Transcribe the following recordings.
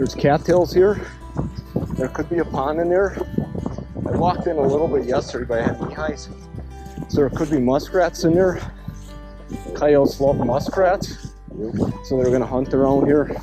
There's cattails here. There could be a pond in there. I walked in a little bit yesterday, but I had knee highs. So there could be muskrats in there. Coyotes love muskrats. So they're gonna hunt around here.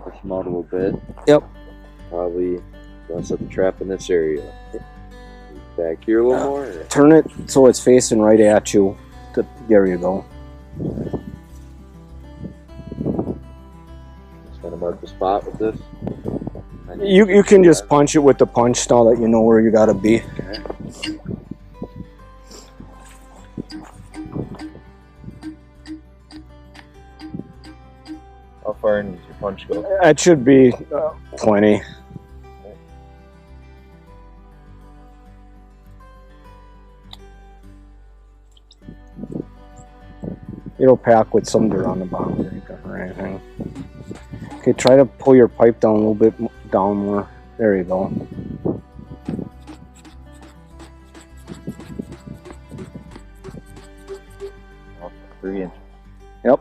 Push them out a little bit. Yep. Probably gonna set the trap in this area. Back here a little more. Or? Turn it so it's facing right at you. There you go. Just gonna mark the spot with this. You can just punch it with the punch now that you know where you gotta be. Okay. How far in does your punch go? That should be plenty. It'll pack with some dirt on the bottom or anything. Okay, try to pull your pipe down a little bit down more. There you go. Oh, 3 inches. Yep.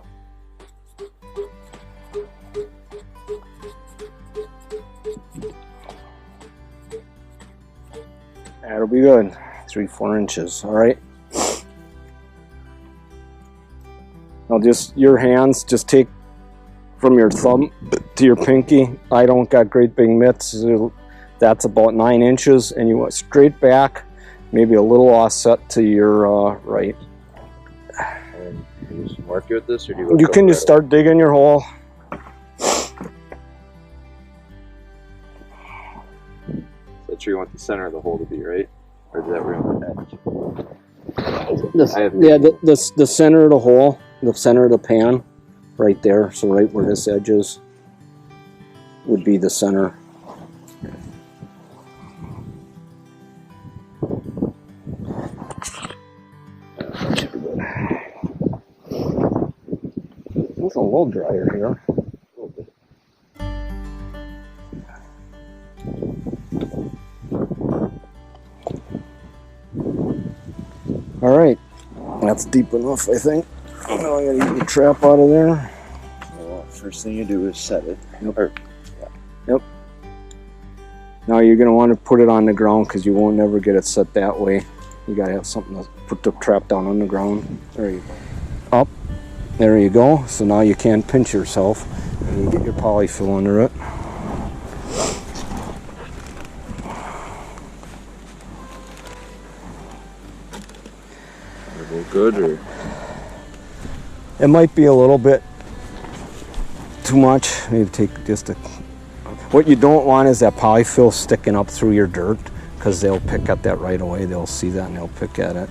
That'll be good. 3-4 inches. All right. Now just your hands, just take from your thumb to your pinky. I don't got great big mitts. That's about 9 inches, and you want straight back, maybe a little offset to your right. And you just mark it with this, or do you? You can just start digging your hole. That's where you want the center of the hole to be, right? Or is that where you want the edge? The center of the hole, the center of the pan, right there. So right where this edge is would be the center. It's a little drier here. All right, that's deep enough, I think. Now I gotta get the trap out of there. So first thing you do is set it. Yep. Yep. Now you're gonna want to put it on the ground because you won't never get it set that way. You gotta have something to put the trap down on the ground. There you go. Up. There you go. So now you can't pinch yourself, and you get your polyfill under it. Good, or it might be a little bit too much. Maybe take just a. What you don't want is that polyfill sticking up through your dirt, because they'll pick at that right away. They'll see that and they'll pick at it.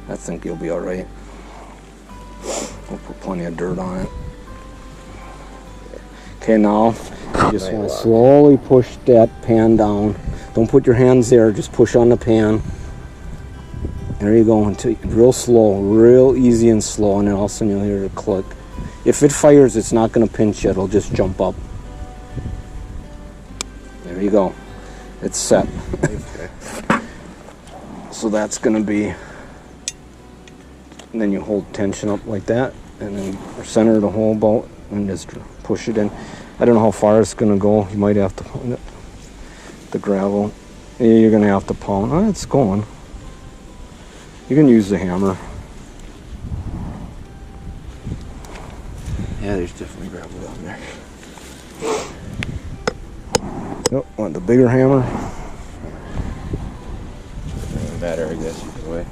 I think you'll be all right. We'll put plenty of dirt on it. Okay, now you just want to slowly push that pan down. Don't put your hands there. Just push on the pan. There you go, until real slow, real easy and slow, and then all of a sudden you'll hear it click. If it fires, it's not going to pinch you, it'll just jump up. There you go. It's set. Okay. So that's going to be, and then you hold tension up like that, and then center the hole about, and just push it in. I don't know how far it's going to go. You might have to pound it. The gravel. Yeah, you're going to have to pound. Oh, it's going. You can use the hammer. Yeah, there's definitely gravel down there. Yep, want the bigger hammer? Doesn't matter, I guess, either way.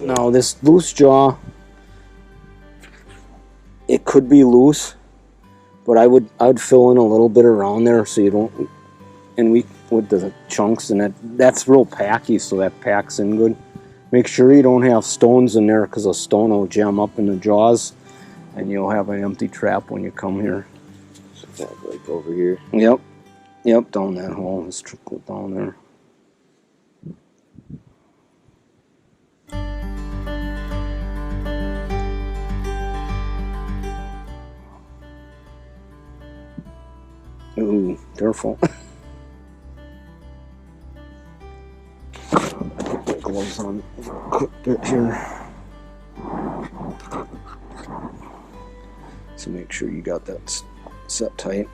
Now this loose jaw, it could be loose, but I would fill in a little bit around there so you don't, and we with the chunks, and that's real packy, so that packs in good. Make sure you don't have stones in there, because a stone will jam up in the jaws and you'll have an empty trap when you come here. Like over here. Yep. Yep, down that hole. Let's trickle it down there. Ooh, careful. Put my gloves on. Quick bit here. So make sure you got that set tight.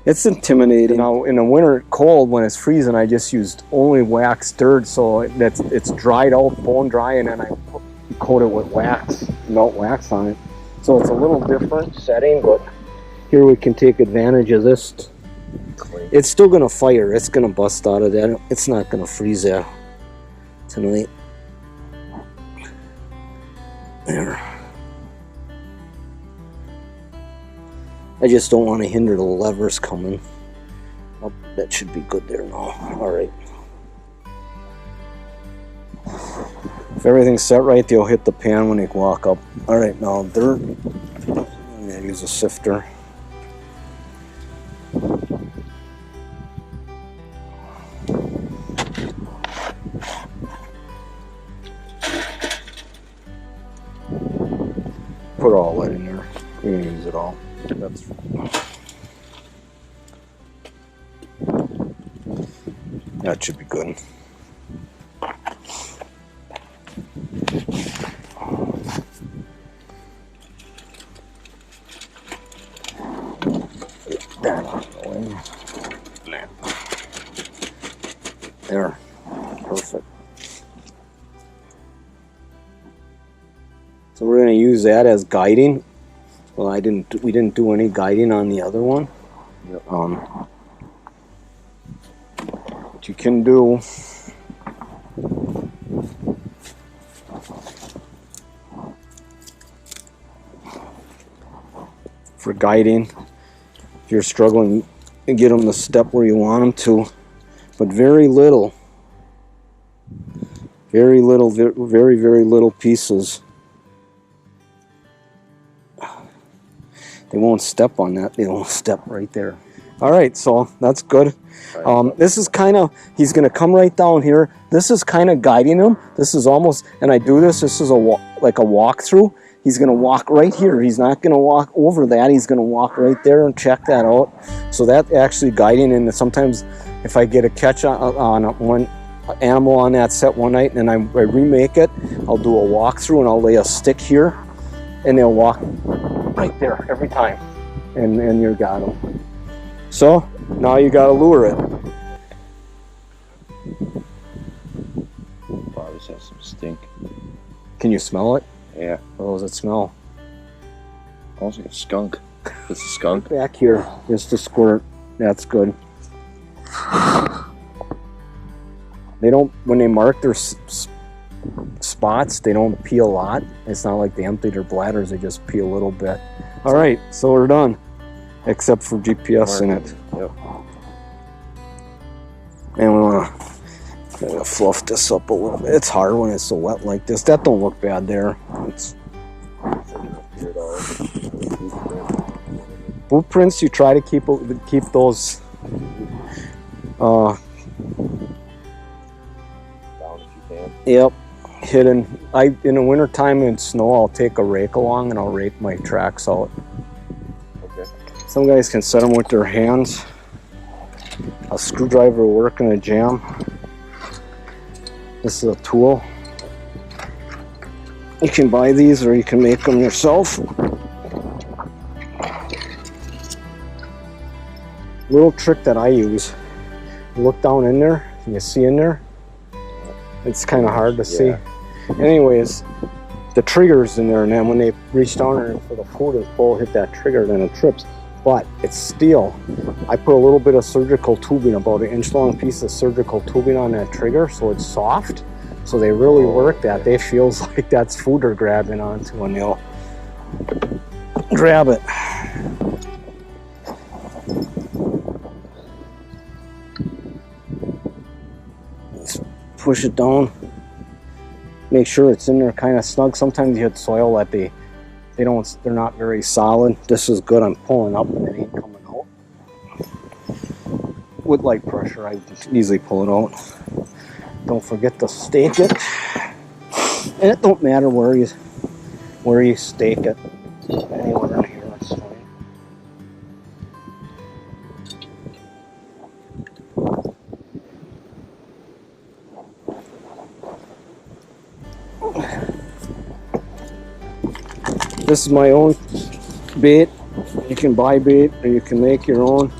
It's intimidating. Now in the winter cold when it's freezing, I just used only wax dirt, so it's dried out, bone dry, and then I coat it with wax, melt wax on it. So it's a little different setting, but here we can take advantage of this. It's still gonna fire. It's gonna bust out of that. It's not gonna freeze there tonight. There. I just don't want to hinder the levers coming. Oh, that should be good there now. All right. If everything's set right, they'll hit the pan when they walk up. All right, now dirt. I'm gonna use a sifter. Put all that in there. We're gonna use it all. That should be good. That out of the way. There. Perfect. So we're going to use that as guiding. Well, we didn't do any guiding on the other one. Yep. What you can do for guiding, if you're struggling to get them to step where you want them to, but very little, very little pieces. They won't step on that. They won't step right there. All right, so that's good. This is kind of, he's going to come right down here. This is kind of guiding him. This is almost, and I do this. This is like a walkthrough. He's going to walk right here. He's not going to walk over that. He's going to walk right there and check that out. So that actually guiding. And sometimes if I get a catch on one animal on that set one night and I remake it, I'll do a walkthrough and I'll lay a stick here, and they'll walk right there every time, and you got them. So now you got to lure it. Wow, this has some stink. Can you smell it? Yeah. What does it smell? Almost like a skunk. It's a skunk. Back here, just a squirt. That's good. They don't, when they mark their spots, they don't pee a lot. It's not like they empty their bladders, they just pee a little bit. All right, so we're done, except for GPS in it. Yep. And we want to fluff this up a little bit. It's hard when it's so wet like this. That don't look bad there. It's blueprints. You try to keep those down if you can. Yep, hidden. In the winter time in snow, I'll take a rake along and I'll rake my tracks out. Okay. Some guys can set them with their hands. A screwdriver will work in a jam. This is a tool. You can buy these or you can make them yourself. Little trick that I use. You look down in there and you see in there. It's kind of hard to see. Anyways, the trigger's in there, and then when they reach down there for the food, it'll hit that trigger, then it trips. But it's steel. I put a little bit of surgical tubing, about an inch long piece of surgical tubing on that trigger, so it's soft. So they really work that. They feels like that's food they're grabbing onto, and they'll grab it. Just push it down. Make sure it's in there kind of snug. Sometimes you hit soil that they're not very solid. This is good. I'm pulling up and it ain't coming out. with light pressure, I can easily pull it out. Don't forget to stake it. And it don't matter where you stake it. Anywhere in here, that's fine. This is my own bait. You can buy bait or you can make your own.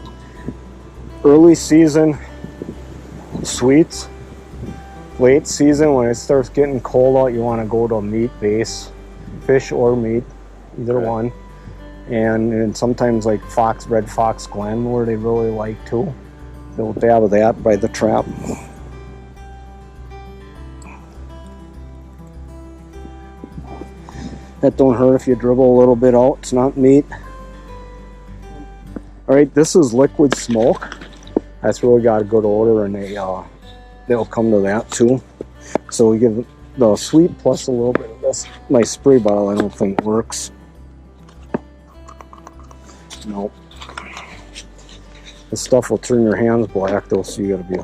Early season sweets. Late season, when it starts getting cold out, you want to go to meat base, fish or meat, either one. And sometimes like Red Fox Glen, where they really like too. They'll dab that by the trap. That don't hurt if you dribble a little bit out. It's not meat. All right, this is liquid smoke. That's really got a good odor, and they'll come to that too. So we give the sweet plus a little bit of this. My spray bottle I don't think works. Nope. This stuff will turn your hands black though, so you gotta be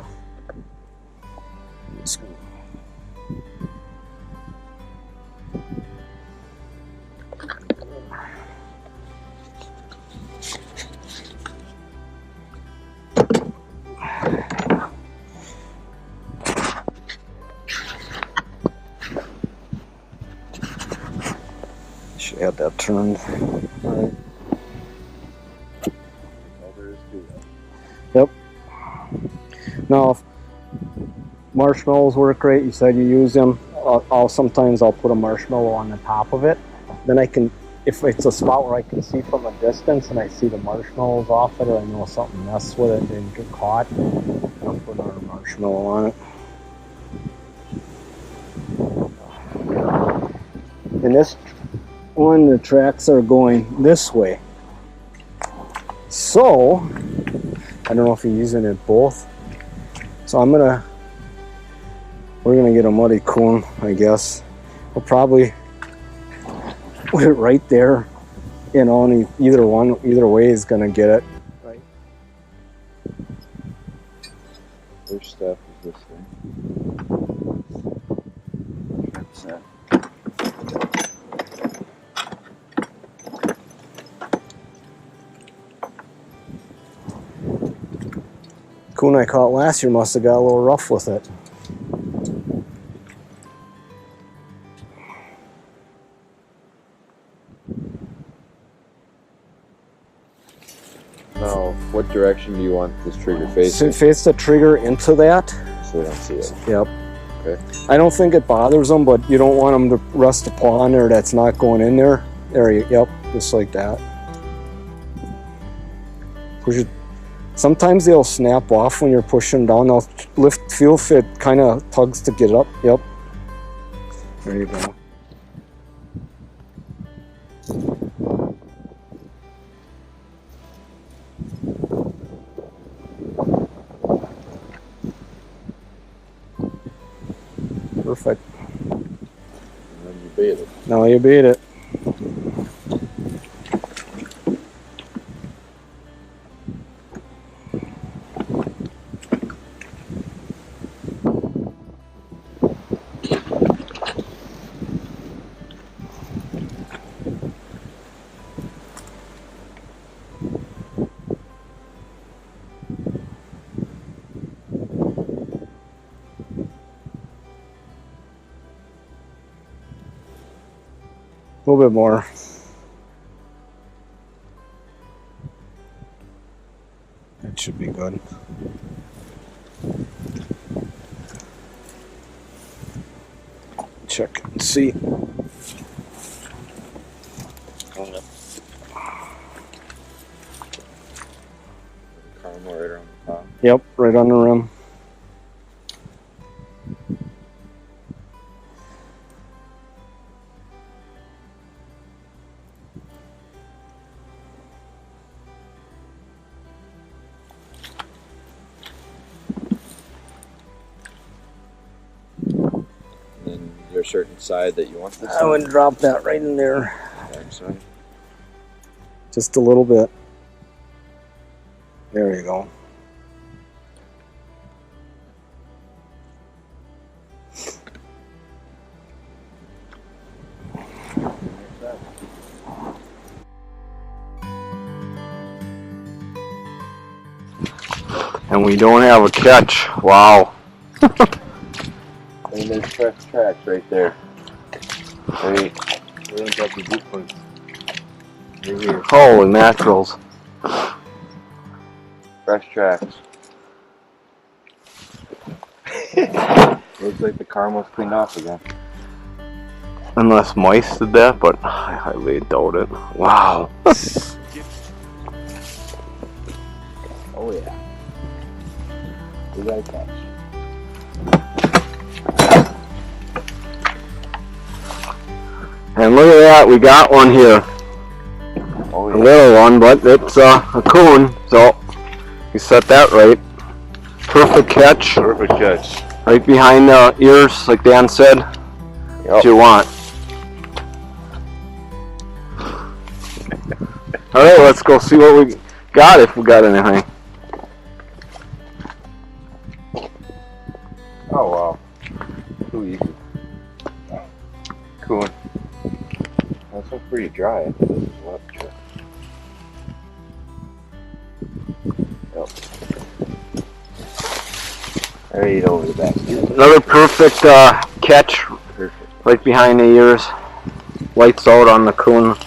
should have that turned. All right. Yep. Now, if marshmallows work great, you said you use them. Sometimes I'll put a marshmallow on the top of it. Then I can, if it's a spot where I can see from a distance and I see the marshmallows off it, or I know something messed with it and didn't get caught, I'll put another marshmallow on it. And this one, the tracks are going this way. So, I don't know if you're using it both. So we're gonna get a muddy coon, I guess. We'll probably put it right there. You know, either way is gonna get it. Right. First step is this thing. That's that. Coon I caught last year must have got a little rough with it. Now, what direction do you want this trigger facing? Face the trigger into that. So they don't see it. Yep. Okay. I don't think it bothers them, but you don't want them to rest a paw on there that's not going in there. Yep, just like that. Push it. Sometimes they'll snap off when you're pushing down. They'll feel if it kind of tugs to get up. Yep. There you go. Perfect. And then you bait it. Now you beat it. A little bit more. That should be good. Check and see. Caramel right around the top. Yep, right on the rim. Is there a certain side that you want this I on? would drop that right in there. Back side. Just a little bit. There you go. And we don't have a catch. Wow. And there's fresh tracks right there. Right. We don't have the deep ones. Right here. Holy mackerels. Fresh tracks. Looks like the caramels cleaned off again. Unless mice did that, but I highly doubt it. Wow. Oh yeah. We got a catch. And look at that, we got one here. Oh A yeah. little one, but it's a coon, so you set that right. Perfect catch, Perfect catch. right behind the ears, like Dan said. Yep. What you want. Alright, let's go see what we got, if we got anything. Oh wow. Too easy. Coon. That's so pretty dry. This is wet. Yep. Right over the back. Another perfect catch, Perfect. right behind the ears. Lights out on the coon.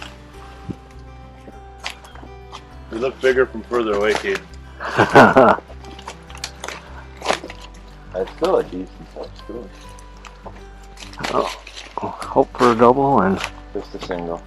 You look bigger from further away, Caden. That's still a decent size coon. Hope for a double and Just a single.